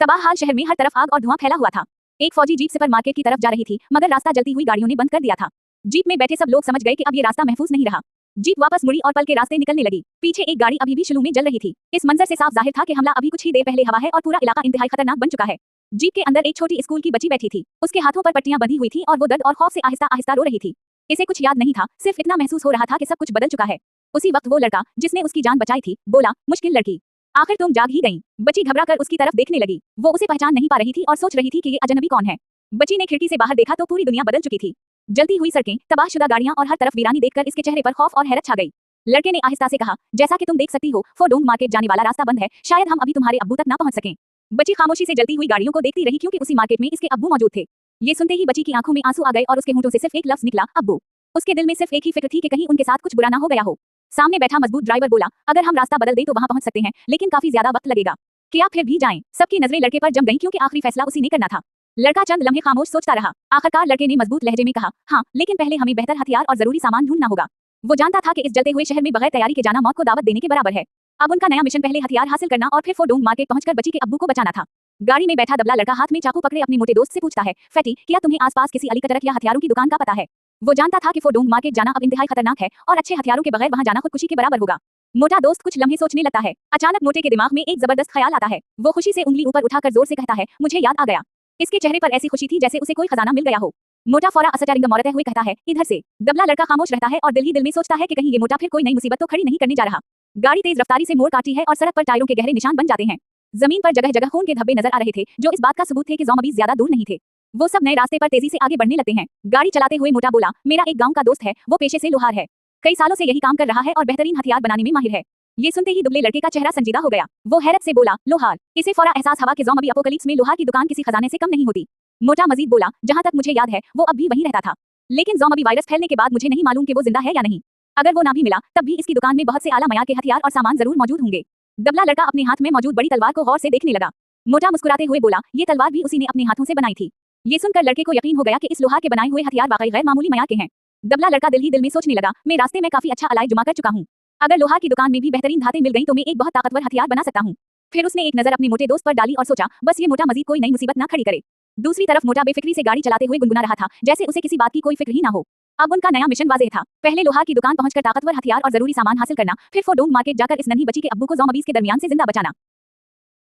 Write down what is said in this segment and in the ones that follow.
तबाह हाल शहर में हर तरफ आग और धुआं फैला हुआ था। एक फौजी जीप सुपरमार्केट की तरफ जा रही थी, मगर रास्ता जलती हुई गाड़ियों ने बंद कर दिया था। जीप में बैठे सब लोग समझ गए कि अब ये रास्ता महफूज नहीं रहा। जीप वापस मुड़ी और पल के रास्ते निकलने लगी। पीछे एक गाड़ी अभी भी शुरू में जल रही थी। इस मंजर से साफ जाहिर था कि हमला अभी कुछ ही देर पहले हवा है और पूरा इलाका इंतहाई खतरनाक बन चुका है। जीप के अंदर एक छोटी स्कूल की बच्ची बैठी थी। उसके हाथों पर पट्टियां बंधी हुई थी और वो दर्द और खौफ से आहिस्ता आहिस्ता रो रही थी। इसे कुछ याद नहीं था, सिर्फ इतना महसूस हो रहा था कि सब कुछ बदल चुका है। उसी वक्त वो लड़का जिसने उसकी जान बचाई थी बोला, मुश्किल लड़की, आखिर तुम जाग ही गई। बच्ची घबराकर उसकी तरफ देखने लगी। वो उसे पहचान नहीं पा रही थी और सोच रही थी कि ये अजनबी कौन है। बच्ची ने खिड़की से बाहर देखा तो पूरी दुनिया बदल चुकी थी। जलती हुई सड़कें, तबाहशुदा गाड़ियां और हर तरफ वीरानी देखकर इसके चेहरे पर खौफ और हैरत छा गई। लड़के ने आहिस्ता से कहा, जैसा कि तुम देख सकती हो, फोडोंग मार्केट जाने वाला रास्ता बंद है, शायद हम अभी तुम्हारे अब्बू तक ना पहुंच सकें। बच्ची खामोशी से जलती हुई गाड़ियों को देखती रही क्योंकि उसी मार्केट में इसके अब्बू मौजूद थे। ये सुनते ही बच्ची की आंखों में आंसू आ गए और उसके होंठों से सिर्फ एक लफ्ज निकला, अब्बू। उसके दिल में सिर्फ एक ही फिक्र थी कि कहीं उनके साथ कुछ बुरा ना हो गया हो। सामने बैठा मजबूत ड्राइवर बोला, अगर हम रास्ता बदल दें तो वहां पहुंच सकते हैं, लेकिन काफी ज्यादा वक्त लगेगा। क्या फिर भी जाएं? सबकी नजरें लड़के पर जम गईं क्योंकि आखिरी फैसला उसी ने करना था। लड़का चंद लम्हे खामोश सोचता रहा। आखिरकार लड़के ने मजबूत लहजे में कहा, हाँ, लेकिन पहले हमें बेहतर हथियार और जरूरी सामान ढूंढना होगा। वो जानता था कि इस जलते हुए शहर में बगैर तैयारी के जाना मौत को दावत देने के बराबर है। अब उनका नया मिशन पहले हथियार हासिल करना और फिर फोडोंग मार्केट पहुंचकर बच्ची के अब्बू को बचाना था। गाड़ी में बैठा दबला लड़का हाथ में चाकू पकड़े अपने मोटे दोस्त से पूछता है, फैटी, क्या तुम्हें आसपास किसी अलीकतरक या हथियारों की दुकान का पता है? वो जानता था कि फोडोंग मार्केट जाना अब इंतहाई खतरनाक है और अच्छे हथियारों के बगैर वहां जाना खुदकुशी के बराबर होगा। मोटा दोस्त कुछ लम्हे सोचने लगता है। अचानक मोटे के दिमाग में एक जबरदस्त ख्याल आता है। वो खुशी से उंगली ऊपर उठाकर जोर से कहता है, मुझे याद आ गया। इसके चेहरे पर ऐसी खुशी थी जैसे उसे कोई खजाना मिल गया हो। मोटा फौरा असटरिंग मौरते हुए कहता है, इधर से। दबला लड़का खामोश रहता है और दिल ही दिल में सोचता है कि कहीं ये मोटा फिर कोई नई मुसीबत तो खड़ी नहीं करने जा रहा। गाड़ी तेज रफ्तारी से मोड़ काटती है और सड़क पर टायरों के गहरे निशान बन जाते हैं। जमीन पर जगह जगह खून के धब्बे नजर आ रहे थे, जो इस बात का सबूत थे कि ज़ॉम्बीज़ ज्यादा दूर नहीं थे। वो सब नए रास्ते पर तेजी से आगे बढ़ने लगते हैं। गाड़ी चलाते हुए मोटा बोला, मेरा एक गांव का दोस्त है, वो पेशे से लोहार है। कई सालों से यही काम कर रहा है और बेहतरीन हथियार बनाने में माहिर है। ये सुनते ही दुबले लड़के का चेहरा संजीदा हो गया। वो हैरत से बोला, लोहार? इसे फौरा एहसास हुआ कि ज़ॉम्बी अपोकलिप्स में लोहार की दुकान किसी खजाने से कम नहीं होती। मोटा मजीद बोला, जहां तक मुझे याद है वो अब भी वहीं रहता था, लेकिन ज़ॉम्बी वायरस फैलने के बाद मुझे नहीं मालूम कि वो जिंदा है या नहीं। अगर वो ना भी मिला तब भी इसकी दुकान में बहुत से आला मयार के हथियार और सामान जरूर मौजूद होंगे। दबला लड़का अपने हाथ में मौजूद बड़ी तलवार को गौर से देखने लगा। मोटा मुस्कुराते हुए बोला, ये तलवार भी उसी ने अपने हाथों से बनाई थी। ये सुनकर लड़के को यकीन हो गया कि इस लोहार के बनाए हुए हथियार वाकई गैर मामूली मयार के हैं। दबला लड़का दिल ही दिल में सोचने लगा, मैं रास्ते में काफी अच्छा अलाय जुमा कर चुका हूँ। अगर लोहार की दुकान में भी बेहतरीन धातें मिल गई तो मैं एक बहुत ताकतवर हथियार बना सकता हूँ। फिर उसने एक नजर अपने मोटे दोस्त पर डाली और सोचा, बस ये मोटा मजीद कोई नई मुसीबत ना खड़ी करे। दूसरी तरफ मोटा बेफिक्री से गाड़ी चलाते हुए गुनगुना रहा था, जैसे उसे किसी बात की कोई फिक्र ही ना हो। अब उनका नया मिशन वाज़ेह था। पहले लोहार की दुकान पहुंचकर ताकतवर हथियार और जरूरी सामान हासिल करना, फिर फोडोंग मार्केट जाकर इस नन्ही बच्ची के अब्बू को ज़ॉम्बीज़ के दरमियान से जिंदा बचाना।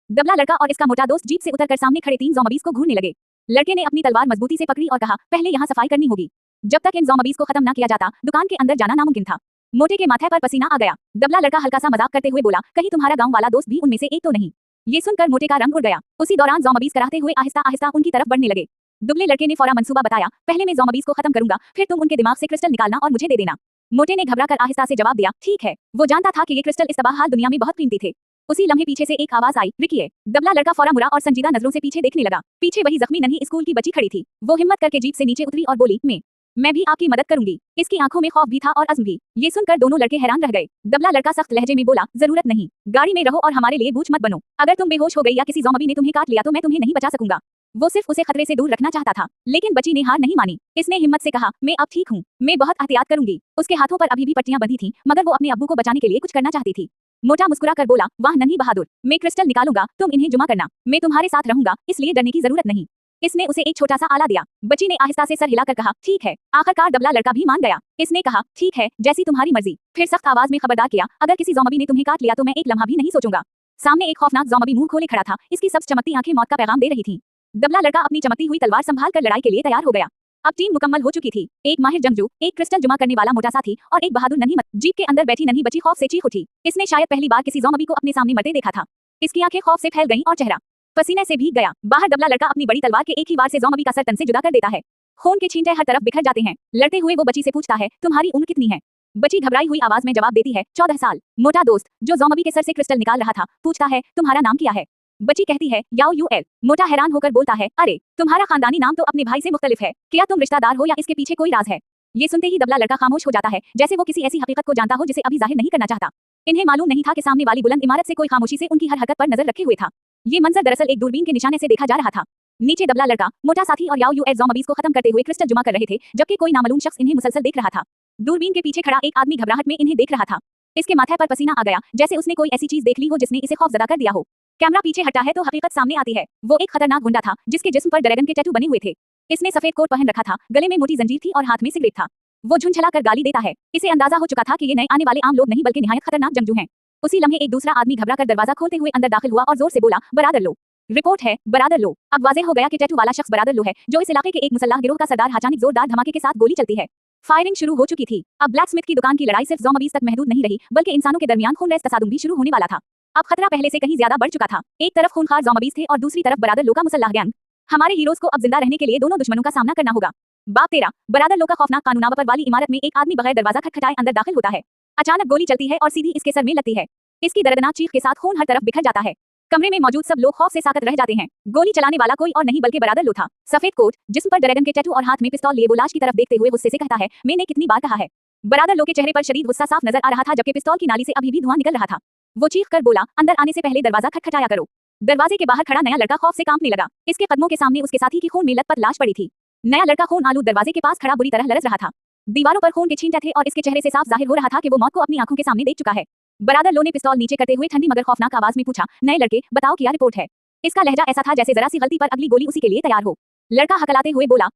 दबला लड़का और इसका मोटा दोस्त जीप से उतरकर सामने खड़े 3 ज़ॉम्बीज़ को घूरने लगे। लड़के ने अपनी तलवार मजबूती से पकड़ी और कहा, पहले यहाँ सफाई करनी होगी। जब तक इन ज़ॉम्बीज़ को खत्म न किया जाता, दुकान के अंदर जाना नामुमकिन था। मोटे के माथे पर पसीना आ गया। दबला लड़का हल्का सा मजाक करते हुए बोला, कहीं तुम्हारा गांव वाला दोस्त भी उनमें से एक तो नहीं? ये सुनकर मोटे का रंग उड़ गया। उसी दौरान ज़ॉम्बीज़ कराहते हुए आहिस्ता आहिस्ता उनकी तरफ बढ़ने लगे। दुबले लड़के ने फौरा मंसूबा बताया, पहले मैं ज़ॉम्बीज़ को खत्म करूंगा, फिर तुम उनके दिमाग से क्रिस्टल निकालना और मुझे दे देना। मोटे ने घबराकर आहिस्ता से जवाब दिया, ठीक है। वो जानता था कि ये क्रिस्टल इस तबाह हाल दुनिया में बहुत कीमती थे। उसी लम्हे पीछे से एक आवाज आई, रुकिए। दबला लड़का फौरा मुड़ा और संजीदा नजरों से पीछे देखने लगा। पीछे वही जख्मी नन्ही स्कूल की बच्ची खड़ी थी। वो हिम्मत करके जीप से नीचे उतरी और बोली, मैं भी आपकी मदद करूंगी। इसकी आंखों में खौफ भी था और अज़्म भी। ये सुनकर दोनों लड़के हैरान रह गए। दबला लड़का सख्त लहजे में बोला, जरूरत नहीं, गाड़ी में रहो और हमारे लिए बूझ मत बनो। अगर तुम बेहोश हो गई या किसी ज़ॉम्बी ने तुम्हें काट लिया तो मैं तुम्हें नहीं बचा सकूंगा। वो सिर्फ उसे खतरे से दूर रखना चाहता था, लेकिन बच्ची ने हार नहीं मानी। इसने हिम्मत से कहा, मैं अब ठीक हूँ, मैं बहुत एहतियात करूंगी। उसके हाथों पर अभी भी पट्टियां बंधी थीं, मगर वो अपने अब्बू को बचाने के लिए कुछ करना चाहती थी। मोटा मुस्कुरा कर बोला, वाह नन्ही बहादुर, मैं क्रिस्टल निकालूंगा, तुम इन्हें जुमा करना। मैं तुम्हारे साथ रहूंगा, इसलिए डरने की जरूरत नहीं। इसने उसे एक छोटा सा आला दिया। बच्ची ने आहिस्ता से सर हिलाकर कहा, ठीक है। आखिरकार दबला लड़का भी मान गया। इसने कहा, ठीक है, जैसी तुम्हारी मर्जी। फिर सख्त आवाज में खबरदार किया, अगर किसी ज़ॉम्बी ने तुम्हें काट लिया तो मैं एक लम्हा भी नहीं सोचूंगा। सामने एक खौफनाक ज़ॉम्बी मुंह खोले खड़ा था। इसकी सब चमकती आंखें मौत का पैगाम दे रही थीं। दबला लड़का अपनी चमकती हुई तलवार संभाल कर लड़ाई के लिए तैयार हो गया। अब टीम मुकम्मल हो चुकी थी। एक माहिर जंगजू, एक क्रिस्टल जुमा करने वाला मोटा साथी और एक बहादुर नन्ही जीप के अंदर बैठी नन्ही बच्ची खौफ से चीख उठी। इसने शायद पहली बार किसी ज़ॉम्बी को अपने सामने मरते देखा था। इसकी आंखें खौफ से फैल गईं और चेहरा पसीने से भीग गया। बाहर दबला लड़का अपनी बड़ी तलवार के एक ही वार से ज़ॉम्बी का सर तन से जुदा कर देता है। खून के छींटे हर तरफ बिखर जाते हैं। लड़ते हुए वो बच्ची से पूछता है, तुम्हारी उम्र कितनी है? बच्ची घबराई हुई आवाज में जवाब देती है, 14 साल। मोटा दोस्त, जो ज़ॉम्बी के सर से क्रिस्टल निकाल रहा था, पूछता है, तुम्हारा नाम क्या है? बच्ची कहती है, याओ यूएल। मोटा हैरान होकर बोलता है, अरे, तुम्हारा खानदानी नाम तो अपने भाई से मुख्तलिफ है। क्या तुम रिश्तेदार हो या इसके पीछे कोई राज है? ये सुनते ही दबला लड़का खामोश हो जाता है, जैसे वो किसी ऐसी हकीकत को जानता हो जिसे अभी जाहिर नहीं करना चाहता। इन्हें मालूम नहीं था कि सामने वाली बुलंद इमारत से कोई खामोशी से उनकी हर हरकत पर नजर रखे हुए था। ये मंजर दरअसल एक दूरबीन के निशाने से देखा जा रहा था। नीचे दबला लड़का, मोटा साथी और याओ यूएल ज़ॉम्बीज़ को खत्म करते हुए क्रिस्टल जुमा कर रहे थे, जबकि कोई नामालूम शख्स इन्हें मुसलसल देख रहा था। दूरबीन के पीछे खड़ा एक आदमी घबराहट में इन्हें देख रहा था। इसके माथे पर पसीना आ गया, जैसे उसने कोई ऐसी चीज देख ली हो जिसने इसे खौफजदा कर दिया हो। कैमरा पीछे हटता है तो हकीकत सामने आती है। वो एक खतरनाक गुंडा था जिसके जिस्म पर ड्रैगन के टैटू बने हुए थे। इसने सफेद कोट पहन रखा था, गले में मोटी जंजीर थी और हाथ में सिगरेट था। वो झुंझलाकर गाली देता है। इसे अंदाजा हो चुका था कि ये नए आने वाले आम लोग नहीं बल्कि निहायत खतरनाक जंगजू हैं। उसी लम्हे एक दूसरा आदमी घबराकर दरवाजा खोलते हुए अंदर दाखिल हुआ और जोर से बोला, बरादर लो। रिपोर्ट है बरादर लो। अब वाज़ेह हो गया कि टैटू वाला शख्स बरादर लो है, जो इस इलाके के एक मुसल्लाह गिरोह का सरदार। अचानक जोरदार धमाके के साथ गोली चलती है। फायरिंग शुरू हो चुकी थी। अब ब्लैक स्मिथ की दुकान की लड़ाई सिर्फ ज़ॉम्बीज़ तक महदूद नहीं रही, बल्कि इंसानों के दरमियान खूनरेज तसादुम भी शुरू होने वाला था। अब खतरा पहले से कहीं ज्यादा बढ़ चुका था। एक तरफ खूंखार ज़ॉम्बीज़ थे और दूसरी तरफ बरादर लो का मुसल्लाह गैंग। हमारे हीरोज को अब जिंदा रहने के लिए दोनों दुश्मनों का सामना करना होगा। बाप तेरा। बरादर लो का खौफनाक कानूनामा पर वाली इमारत में एक आदमी बगैर दरवाजा खटखटाए अंदर दाखिल होता है। अचानक गोली चलती है और सीधी इसके सर में लगती है। इसकी दर्दनाक चीख के साथ खून हर तरफ बिखर जाता है। कमरे में मौजूद सब लोग खौफ से साकत रह जाते हैं। गोली चलाने वाला कोई और नहीं बल्कि बरादर लो था। सफेद कोट, जिस्म पर ड्रैगन के टैटू और हाथ में पिस्तौल लिए वो लाश की तरफ देखते हुए गुस्से से कहता है, मैंने कितनी बार कहा है। बरादर लो के चेहरे पर शदीद गुस्सा साफ नजर आ रहा था, जबकि पिस्तौल की नाली से अभी भी धुआं निकल रहा था। वो चीख कर बोला, अंदर आने से पहले दरवाजा खटखटाया करो। दरवाजे के बाहर खड़ा नया लड़का खौफ से कांपने लगा। इसके कदमों के सामने उसके साथी की खून में लथपथ लाश पड़ी थी। नया लड़का खून आलूद दरवाजे के पास खड़ा बुरी तरह लरस रहा था। दीवारों पर खून के छींटे थे और इसके चेहरे से साफ जाहिर हो रहा था कि वो मौत को अपनी आंखों के सामने देख चुका है। बरादर लो ने पिस्तौल नीचे करते हुए ठंडी मगर खौफनाक आवाज में पूछा, नए लड़के, बताओ क्या रिपोर्ट है। इसका लहजा ऐसा था जैसे जरा सी गलती पर अगली गोली उसी के लिए तैयार हो। लड़का हकलाते हुए बोला,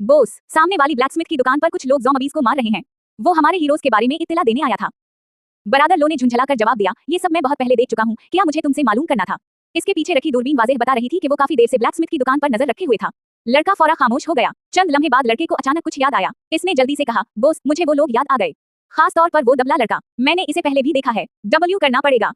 बोस, सामने वाली ब्लैकस्मिथ की दुकान पर कुछ लोग ज़ॉम्बीज़ को मार रहे हैं। वो हमारे हीरोज के बारे में इत्तला देने आया था। बरादर लो ने झुंझलाकर जवाब दिया, ये सब मैं बहुत पहले देख चुका हूँ, क्या मुझे तुमसे मालूम करना था। इसके पीछे रखी दूरबीन वाज़ेह बता रही थी कि वो काफी देर से ब्लैकस्मिथ की दुकान पर नजर रखे हुए था। लड़का फौरा खामोश हो गया। चंद लम्हे बाद लड़के को अचानक कुछ याद आया। इसने जल्दी से कहा, बोस, मुझे वो लोग याद आ गए, खास तौर पर वो दबला लड़का। मैंने इसे पहले भी देखा है। W करना पड़ेगा।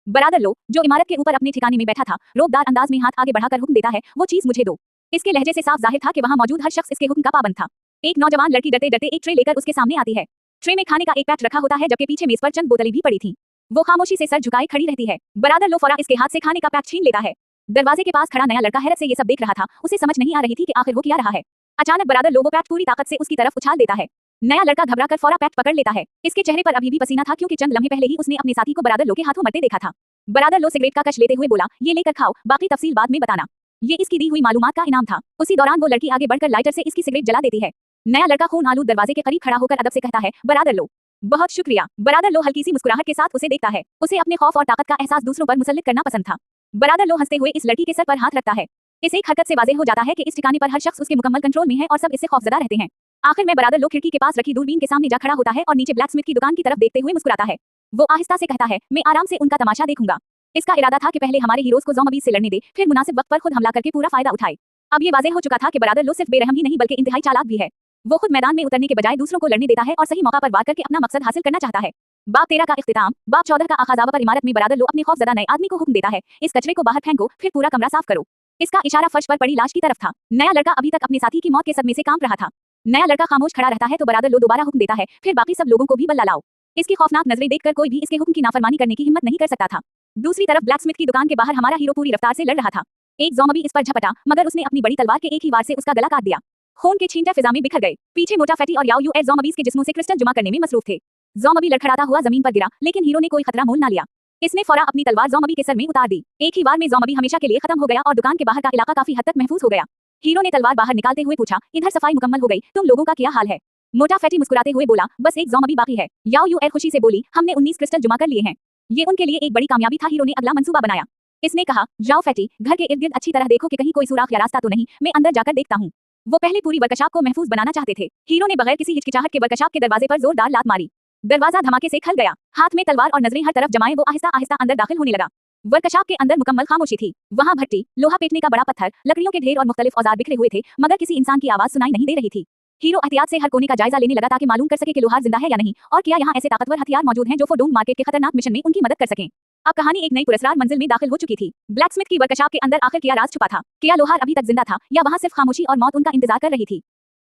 बरादर लो, जो इमारत के ऊपर अपने ठिकाने में बैठा था, रोबदार अंदाज में हाथ आगे बढ़ाकर हुक्म देता है, वो चीज मुझे दो। इसके लहजे से साफ जाहिर था कि वहां मौजूद हर शख्स इसके हुक्म का पाबंद था। एक नौजवान लड़की डरते डरते एक ट्रे लेकर उसके सामने आती है। ट्रे में खाने का एक पैक रखा होता है, जबकि पीछे मेज पर चंद बोतलें भी पड़ी थी। वो खामोशी से सर झुकाए खड़ी रहती है। बरादर लो फौरा इसके हाथ से खाने का पैक छीन लेता है। दरवाजे के पास खड़ा नया लड़का हैरत से ये सब देख रहा था। उसे समझ नहीं आ रही थी कि आखिर वो क्या रहा है। अचानक बरादर लो वो पैक पूरी ताकत से उसकी तरफ उछाल देता है। नया लड़का घबराकर फौरा पैक पकड़ लेता है। इसके चेहरे पर अभी भी पसीना था, क्योंकि चंद लम्हे पहले ही उसने अपने साथी को बरादर लो के हाथों मरते देखा था। बरादर लो सिगरेट का कश लेते हुए बोला, ये लेकर खाओ, बाकी तफसील बाद में बताना। ये इसकी दी हुई मालूमात का इनाम था। उसी दौरान वो लड़की आगे बढ़कर लाइटर से इसकी सिगरेट जला देती है। नया लड़का खून आलूद दरवाजे के करीब खड़ा होकर अदब से कहता है, बरादर लो, बहुत शुक्रिया। बरादर लो हल्की सी मुस्कुराहट के साथ उसे देखता है। उसे अपने खौफ और ताकत का एहसास दूसरों पर मुसल्लित करना पसंद था। बरादर लो हंसते हुए इस लड़की के सर पर हाथ रखता है। इस एक हरकत से वाज़ेह हो जाता है कि इस ठिकाने पर हर शख्स उसके मुकम्मल कंट्रोल में है और सब इससे खौफजदा रहते हैं। आखिर में बरादर लो खिड़की के पास रखी दूरबीन के सामने जा खड़ा होता है और नीचे ब्लैकस्मिथ की दुकान की तरफ देखते हुए मुस्कुराता है। वो आहिस्ता से कहता है, मैं आराम से उनका तमाशा देखूंगा। इसका इरादा था कि पहले हमारे हीरोज को ज़ॉम्बीज़ से लड़ने दे, फिर मुनासिब वक्त पर खुद हमला करके पूरा फायदा उठाए। अब ये वाज़ेह हो चुका था कि बरादर लो सिर्फ बेरहम ही नहीं बल्कि इंतहाई चालाक भी है। वो खुद मैदान में उतरने के बजाय दूसरों को लड़ने देता है और सही मौका पर वार करके अपना मकसद हासिल करना चाहता है। बाप 13 का इख्तिताम, बाप 14 का आखाजावा पर इमारत में बरादर लो अपने खौफजदा नए आदमी को हुक्म देता है, इस कचरे को बाहर फेंको, फिर पूरा कमरा साफ करो। इसका इशारा फर्श पर पड़ी लाश की तरफ था। नया लड़का अभी तक अपने साथी की मौत के सदमे से कांप रहा था। नया लड़का खामोश खड़ा रहता है तो बरादर लो दोबारा हुक्म देता है, फिर बाकी सब लोगों को भी बल्ला लाओ। इसकी खौफनाक नजरें देखकर कोई भी इसके हुक्म की नाफरमानी करने की हिम्मत नहीं कर सकता था। दूसरी तरफ ब्लैकस्मिथ की दुकान के बाहर हमारा हीरो पूरी रफ्तार से लड़ रहा था। एक ज़ॉम्बी इस पर झपटा, मगर उसने अपनी बड़ी तलवार के एक ही वार से उसका गला काट दिया। खून के छींटे फिजा में बिखर गए। पीछे मोटा फैटी और याओ ज़ॉम्बीज़ के जिस्मों से क्रिस्टल जुमा करने में मसरूफ थे। ज़ॉम्बी लड़खड़ाता हुआ जमीन पर गिरा, लेकिन हीरो ने कोई खतरा मोल ना लिया। इसने फौरा अपनी तलवार ज़ॉम्बी के सर में उतार दी। एक ही वार में ज़ॉम्बी हमेशा के लिए खत्म हो गया और दुकान के बाहर का इलाका काफी हद तक महफूज हो गया। हीरो ने तलवार बाहर निकालते हुए पूछा, इधर सफाई मुकम्मल हो गई, तुम लोगों का क्या हाल है। मोटा फैटी मुस्कुराते हुए बोला, बस एक ज़ॉम्बी बाकी है। याओ खुशी से बोली, हमने 19 क्रिस्टल जुमा कर लिए हैं। ये उनके लिए एक बड़ी कामयाबी था। हीरो ने अगला मंसूबा बनाया। इसने कहा, जाओ फैटी, घर के इर्द गिर्द अच्छी तरह देखो कि कहीं कोई सुराख या रास्ता तो नहीं, मैं अंदर जाकर देखता हूँ। वो पहले पूरी वर्कशॉप को महफूज बनाना चाहते थे। हीरो ने बगैर किसी हिचकिचाहट के वर्कशॉप के दरवाजे पर जोरदार लात मारी। दरवाजा धमाके से खल गया। हाथ में तलवार और नजरें हर तरफ जमाए वो आहिस्ता आहिस्ता अंदर दाखिल होने लगा। वर्कशॉप के अंदर मुकम्मल खामोशी थी। वहाँ भट्टी, लोहा पीटने का बड़ा पत्थर, लकड़ियों के ढेर और मुख्तलिफ औजार बिखरे हुए थे, मगर किसी इंसान की आवाज सुनाई नहीं दे रही थी। हीरो एहतियात से हर कोने का जायजा लेने लगा ताकि मालूम कर सके कि लोहार जिंदा है या नहीं, और क्या यहाँ ऐसे ताकतवर हथियार मौजूद हैं जो फोडोंग मार्केट के खतरनाक मिशन में उनकी मदद कर सकें। अब कहानी एक नई पुरस्कार मंजिल में दाखिल हो चुकी थी। ब्लैकस्मिथ की वर्कशॉप के अंदर आखिर क्या राज छुपा था। क्या लोहार अभी तक जिंदा था या वहाँ सिर्फ खामोशी और मौत उनका इंतजार कर रही थी।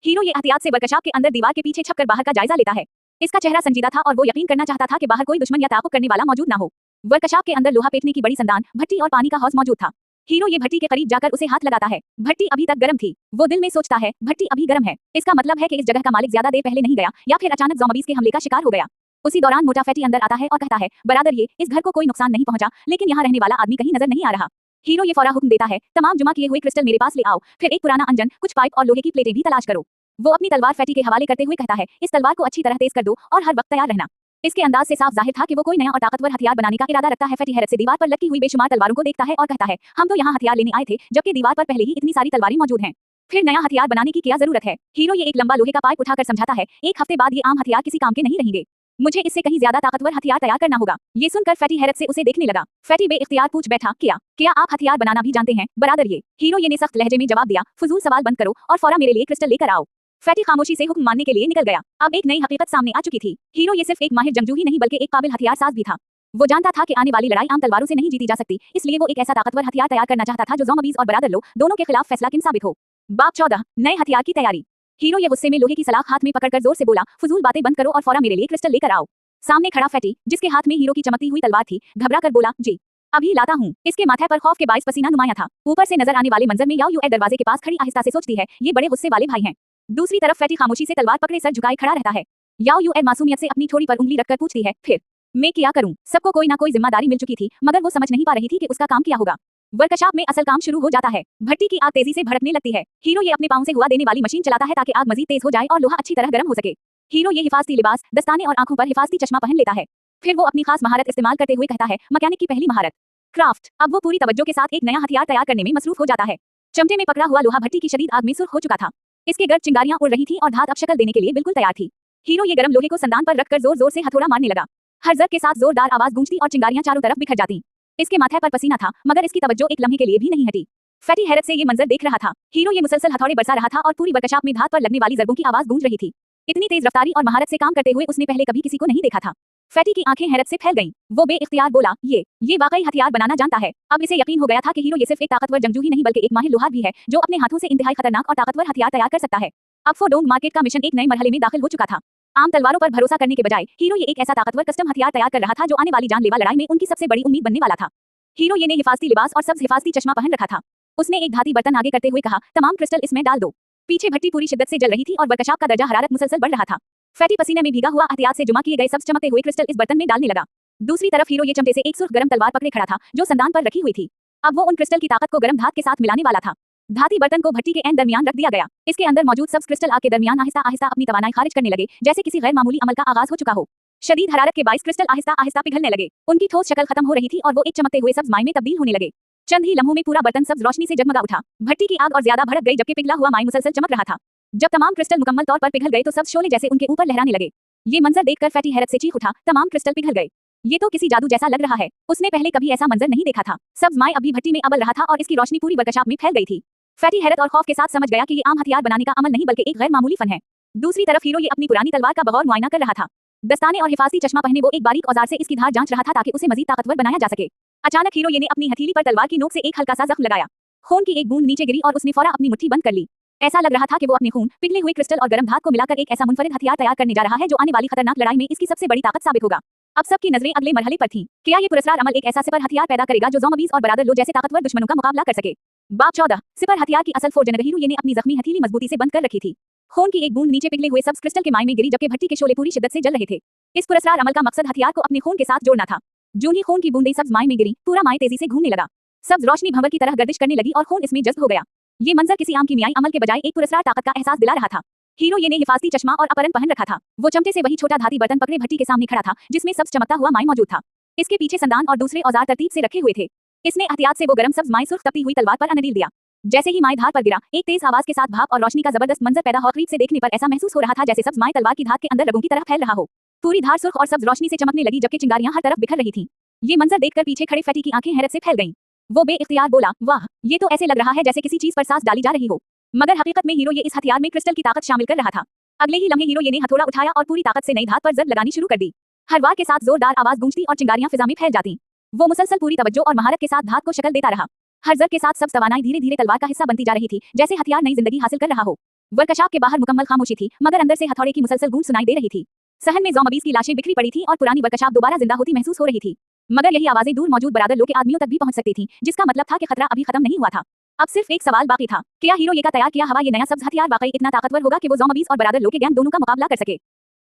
हीरो ये एहतियात से वर्कशॉप के अंदर दीवार के पीछे छपकर बाहर का जायजा लेता है। इसका चेहरा संजीदा था और वो यकीन करना चाहता था कि बाहर कोई दुश्मन या ताक़ुब करने वाला मौजूद ना हो। वर्कशॉप के अंदर लोहा पेटने की बड़ी संदान, भट्टी और पानी का हौज मौजूद था। हीरो ये भट्टी के करीब जाकर उसे हाथ लगाता है। भट्टी अभी तक गर्म थी। वो दिल में सोचता है, भट्टी अभी गर्म है, इसका मतलब है कि इस जगह का मालिक ज्यादा देर पहले नहीं गया या फिर अचानक ज़ॉम्बीज़ के हमले का शिकार हो गया। उसी दौरान मोटा फैटी अंदर आता है और कहता है, बरादर ये, इस घर को कोई नुकसान नहीं पहुंचा, लेकिन यहाँ रहने वाला आदमी कहीं नजर नहीं आ रहा। हीरो ये फौरा हुक्म देता है, तमाम जुमा किए हुए क्रिस्टल मेरे पास ले आओ, फिर एक पुराना अंजन, कुछ पाइप और लोहे की प्लेटें भी तलाश करो। वो अपनी तलवार फैटी के हवाले करते हुए कहता है, इस तलवार को अच्छी तरह तेज कर दो और हर वक्त तैयार रहना। इसके अंदाज से साफ जाहिर था कि वो कोई नया और ताकतवर हथियार बनाने का इरादा रखता है। फैटी हैरत से दीवार पर लटकी हुई बेशुमार तलवारों को देखता है और कहता है, हम तो यहाँ हथियार लेने आए थे, जबकि दीवार पर पहले ही इतनी सारी तलवारें मौजूद हैं। फिर नया हथियार बनाने की क्या जरूरत है? हीरो ये एक लंबा लोहे का पाइप उठाकर समझाता है, एक हफ्ते बाद ये आम हथियार किसी काम के नहीं रहेंगे। मुझे इससे कहीं ज्यादा ताकतवर हथियार तैयार करना होगा। ये सुनकर फैटी हैरत से उसे देखने लगा। फैटी बेइख्तियार पूछ बैठा, क्या आप हथियार बनाना भी जानते हैं, बरादर? ये हीरो ये ने सख्त लहजे में जवाब दिया, फजूल सवाल बंद करो और फौरा मेरे लिए क्रिस्टल लेकर आओ। फैटी खामोशी से हुक्म मानने के लिए निकल गया। अब एक नई हकीकत सामने आ चुकी थी। हीरो ये सिर्फ एक माहिर जंगजू ही नहीं बल्कि एक काबिल हथियार साज भी था। वो जानता था कि आने वाली लड़ाई आम तलवारों से नहीं जीती जा सकती, इसलिए वो एक ऐसा ताकतवर हथियार तैयार करना चाहता था जो ज़ॉम्बीज़ और बरादर लो दोनों के खिलाफ फैसलाकुन साबित हो। बाब 14 नए हथियार की तैयारी। हीरो ये गुस्से में लोहे की सलाख हाथ में पकड़कर जोर से बोला, फजूल बातें बंद करो और फौरा मेरे लिए क्रिस्टल लेकर आओ। सामने खड़ा फैटी, जिसके हाथ में हीरो की चमकती हुई तलवार थी, घबरा कर बोला, जी अभी लाता हूँ। इसके माथे पर खौफ के बाइस पसीना नुमाया था। ऊपर से नजर आने वाले मंजर में याओ यूए दरवाजे के पास खड़ी आहिस्ता से सोचती है, ये बड़े गुस्से वाले भाई हैं। दूसरी तरफ फैटी खामोशी से तलवार पकड़े सर झुकाए खड़ा रहता है। याओ यूए मासूमियत से अपनी ठोड़ी पर उंगली रखकर पूछती है, फिर मैं क्या करूं? सबको कोई ना कोई जिम्मेदारी मिल चुकी थी, मगर वो समझ नहीं पा रही थी कि उसका काम क्या होगा। वर्कशॉप में असल काम शुरू हो जाता है। भट्टी की आग तेजी से भड़कने लगती है। हीरो ये अपने पांव से हुआ देने वाली मशीन चलाता है ताकि आग मजीद तेज हो जाए और लोहा अच्छी तरह गर्म हो सके। हीरो ये हिफाजती लिबास, दस्ताने और आंखों पर हिफाजती चश्मा पहन लेता है। फिर वो अपनी खास महारत इस्तेमाल करते हुए कहता है, मैकेनिक की पहली महारत, क्राफ्ट। अब वो पूरी तवज्जो के साथ एक नया हथियार तैयार करने में मसरूफ हो जाता है। चमटे में पकड़ा हुआ लोहा भट्टी की शदीद आग में सुर्ख हो चुका था। इसके गर्द चिंगारियां उड़ रही थी और धात अब शक्ल देने के लिए बिल्कुल तैयार थी। हीरो ये गर्म लोहे को संदान पर रखकर जोर जोर से हथौड़ा मारने लगा। हर जर के साथ जोरदार आवाज गूंजती और चिंगारियां चारों तरफ बिखर जाती। इसके माथे पर पसीना था, मगर इसकी तवज्जो एक लम्हे के लिए भी नहीं हटी। फैटी हैरत से ये मंजर देख रहा था। हीरो ये मुसलसल हथौड़े बरसा रहा था और पूरी वर्कशॉप में धात पर लगने वाली जरबों की आवाज गूंज रही थी। इतनी तेज रफ्तारी और महारत से काम करते हुए उसने पहले कभी किसी को नहीं देखा था। फैटी की आंखें हैरत से फैल गईं। वो बेइख्तियार बोला, ये वाकई हथियार बनाना जानता है। अब इसे यकीन हो गया था कि हीरो ये सिर्फ एक ताकतवर जंगजू ही नहीं बल्कि एक माहिर लोहार भी है, जो अपने हाथों से इंतहाई खतरनाक और ताकतवर हथियार तैयार कर सकता है। अब फोडोंग मार्केट का मिशन एक नए मरहले में दाखिल हो चुका था। आम तलवारों पर भरोसा करने के बजाय हीरो ये एक ऐसा ताकतवर कस्टम हथियार तैयार कर रहा था जो आने वाली जानलेवा लड़ाई में उनकी सबसे बड़ी उम्मीद बनने वाला था। हीरो ये ने हिफाजती लिबास और सब्ज हिफाजती चश्मा पहन रखा था। उसने एक धाती बर्तन आगे करते हुए कहा, तमाम क्रिस्टल इसमें डाल दो। पीछे भट्टी पूरी शिद्दत से जल रही थी और वर्कशॉप का दर्जा हरारत मुसलसल बढ़ रहा था। फैटी पसीने में भीगा हुआ एहतियात से जुमा किए गए सब्ज चमकते हुए क्रिस्टल इस बर्तन में डालने लगा। दूसरी तरफ हीरो ये चमटे से एक सुर्ख गर्म तलवार पकड़े खड़ा था जो संदान पर रखी हुई थी। अब वो उन क्रिस्टल की ताकत को गर्म धात के साथ मिलाने वाला था। धाती बर्तन को भट्टी के एंड दरमियान रख दिया गया। इसके अंदर मौजूद सब्ज क्रिस्टल आग के दरमियान आहिस्ता आहिस्ता अपनी तवानाई खारिज करने लगे, जैसे किसी गैर मामूली अमल का आगाज हो चुका हो। शदीद हरारत के बाइस क्रिस्टल आहिस्ता आहिस्ता पिघलने लगे। उनकी ठोस शक्ल खत्म हो रही थी और वो एक चमकते हुए सब्ज माई में तब्दील होने लगे। चंद ही लम्हों में पूरा बर्तन सब्ज रोशनी से जगमगा उठा। भट्टी की आग और ज्यादा भड़क गई जबकि पिघला हुआ माई मुसलसल चमक रहा था। जब तमाम क्रिस्टल मुकम्मल तौर पर पिघल गए तो सब्ज शोले जैसे उनके ऊपर लहराने लगे। ये मंजर देखकर फैटी हैरत से चीख उठा, तमाम क्रिस्टल पिघल गए। ये तो किसी जादू जैसा लग रहा है। उसने पहले कभी ऐसा मंजर नहीं देखा था। सब्ज माई अभी भट्टी में अबल रहा था और इसकी रोशनी पूरी वर्कशॉप में फैल गई थी। फैटी हैरत और खौफ के साथ समझ गया कि ये आम हथियार बनाने का अमल नहीं बल्कि एक गैर मामूली फन है। दूसरी तरफ हीरो ये अपनी पुरानी तलवार का बगौर मुआयना कर रहा था। दस्ताने और हिफाजती चश्मा पहने वो एक बारीक औजार से इसकी धार जांच रहा था ताकि उसे मजीद ताकतवर बनाया जा सके। अचानक हीरो ये ने अपनी हथेली पर तलवार की नोक से एक हल्का सा जख्म लगाया। खून की एक बूंद नीचे गिरी और उसने फौरा अपनी मुट्ठी बंद कर ली। ऐसा लग रहा था कि वो अपने खून, पिघले हुए क्रिस्टल और गर्म धात को मिलाकर एक ऐसा मुनफरिद हथियार तैयार करने जा रहा है जो आने वाली खतरनाक लड़ाई में इसकी सबसे बड़ी ताकत साबित होगा। अब सबकी नजरें अगले मरहले पर थीं। क्या ये पुरस्कार अमल एक ऐसा सिपर हथियार पैदा करेगा जो ज़ॉम्बीज़ और बरादर लो जैसे ताकतवर दुश्मनों का मुकाबला कर सके? बाब 14 सिपर हथियार की असल फोर्जनर हीरो ये ने अपनी जख्मी हथेली मजबूती से बंद कर रखी थी। खून की एक बूंद नीचे पिघले हुए सब्ज क्रिस्टल के माई में गिरी जबकि भट्टी के शोले पूरी शिद्दत से जल रहे थे। इस पुरस्कार अमल का मकसद हथियार को अपने खून के साथ जोड़ना था। जूं ही खून की बूंदें सब्ज माई में गिरी, पूरा माई तेजी से घूमने लगा। सब्ज रोशनी भंवर की तरह गर्दिश करने लगी और खून इसमें जज्ब हो गया। ये मंजर किसी आम कीमियाई अमल के बजाय एक पुरस्कार ताकत का एहसास दिला रहा था। हीरो ये ने हिफाजती चश्मा और अपरन पहन रखा था। वो चमटे से वही छोटा धाती बर्तन पकड़े भट्टी के सामने खड़ा था जिसमें सब्ज चमकता हुआ माई मौजूद था। इसके पीछे संदान और दूसरे औजार तरतीब से रखे हुए थे। इसने एहतियात से वो गरम सब्ज माई सुर्ख तपती हुई तलवार पर अनडील दिया। जैसे ही माई धार पर गिरा, एक तेज आवाज के साथ भाप और रोशनी का जबरदस्त मंजर पैदा हुआ। करीब से देखने पर ऐसा महसूस हो रहा था जैसे सब्ज माई तलवार की धात के अंदर रगों की तरह फैल रहा हो। पूरी धार सुर्ख और सब्ज रोशनी से चमकने लगी जबकि चिंगारियां हर तरफ बिखर रही थीं। ये मंजर देखकर पीछे खड़े फैटी की आंखें हैरत से फैल गईं। वो बेइख्तियार बोला, वाह, ये तो ऐसे लग रहा है जैसे किसी चीज पर सांस डाली जा रही हो। मगर हकीकत में हीरो ये इस हथियार में क्रिस्टल की ताकत शामिल कर रहा था। अगले ही लम्हे हीरो ये ने हथौड़ा उठाया और पूरी ताकत से नई धात पर जद लगानी शुरू कर दी। हर वार के साथ जोरदार आवाज गूंजती और चिंगारियां फिजा में फैल जाती। वो मुसलसल पूरी तवज्जो और महारत के साथ धात को शक्ल देता रहा। हर जर के साथ सब तवानाई धीरे धीरे तलवार का हिस्सा बनती जा रही थी, जैसे हथियार नई जिंदगी हासिल कर रहा हो। वर्कशॉप के बाहर मुकम्मल खामोशी थी, मगर अंदर से हथौड़े की मुसलसल गूंज सुनाई दे रही थी। सहन में ज़ॉम्बीज़ की लाशें बिखरी पड़ी थी और पुरानी वर्कशॉप दोबारा जिंदा होती महसूस हो रही थी। मगर यही आवाजें दूर मौजूद बरादर लो के आदमियों तक भी पहुंच सकती थीं, जिसका मतलब था कि खतरा अभी खत्म नहीं हुआ था। अब सिर्फ एक सवाल बाकी था, क्या हीरो ये का तैयार किया हवा ये नया सब्ज हथियार वाकई इतना ताकतवर होगा कि वो ज़ॉम्बीज़ और बरादर लो के गैंग दोनों का मुकाबला कर सके?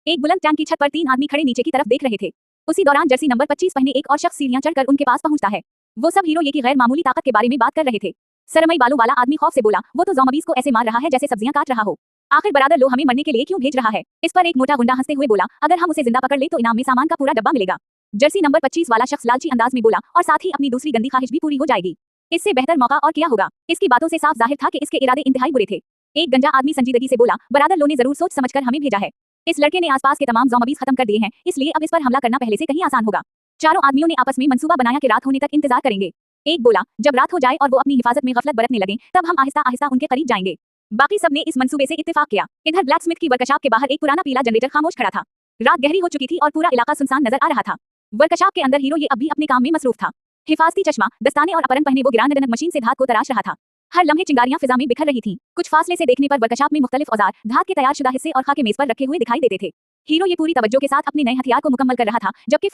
एक बुलंद टैंक की छत पर 3 आदमी खड़े नीचे की तरफ देख रहे थे। उसी दौरान जर्सी नंबर 25 पहने एक और शख्स सीढ़ियां चढ़कर उनके पास पहुंचता है। वो सब हीरो ये की गैर मामूली ताकत के बारे में बात कर रहे थे। सरमई बालों वाला आदमी खौफ से बोला, वो तो ज़ॉम्बीज़ को ऐसे मार रहा है जैसे सब्जियां काट रहा हो। आखिर बरादर लो हमें मरने के लिए क्यों भेज रहा है? इस पर एक मोटा गुंडा हंसते हुए बोला, अगर हम उसे जिंदा पकड़ ले तो इनाम में सामान का पूरा डब्बा मिलेगा। जर्सी नंबर 25 वाला शख्स लालची अंदाज में बोला, और साथ ही अपनी दूसरी गंदी ख्वाहिश भी पूरी हो जाएगी। इससे बेहतर मौका और क्या होगा? इसकी बातों से साफ जाहिर था कि इसके इरादे इंतहाई बुरे थे। एक गंजा आदमी संजीदगी से बोला, बरादर लो ने जरूर सोच समझकर हमें भेजा है। इस लड़के ने आसपास के तमाम ज़ॉम्बीज़ खत्म कर दिए हैं, इसलिए अब इस पर हमला करना पहले से कहीं आसान होगा। चारों आदमियों ने आपस में मंसूबा बनाया कि रात होने तक इंतजार करेंगे। एक बोला, जब रात हो जाए और वो अपनी हिफाजत में गफलत बरतने लगे, तब हम आहिस्ता आहिस्ता उनके करीब जाएंगे। बाकी सब ने इस मंसूबे से इत्तेफाक किया। इधर ब्लैकस्मिथ की वर्कशॉप के बाहर एक पुराना पीला जनरेटर खामोश खड़ा था। रात गहरी हो चुकी थी और पूरा इलाका सुनसान नजर आ रहा था। वर्कशॉप के अंदर हीरो ये अब भी अपने काम में मसरूफ था। हिफाजती चश्मा, दस्ताने और अपरन पहने वो गिरान मशीन से धात को तराश रहा था। हर लम्हे चिंगारियां फिजा में बिखर रही थीं। कुछ फासले से देखने पर वर्कशॉप में मुख्तलिफ औजार, धात के तैयारशुदा हिस्से और खाके मेज पर रखे हुए दिखाई देते थे। हीरो ये पूरी तवज्जो के साथ अपने नए हथियार को मुकम्मल कर रहा था, जबकि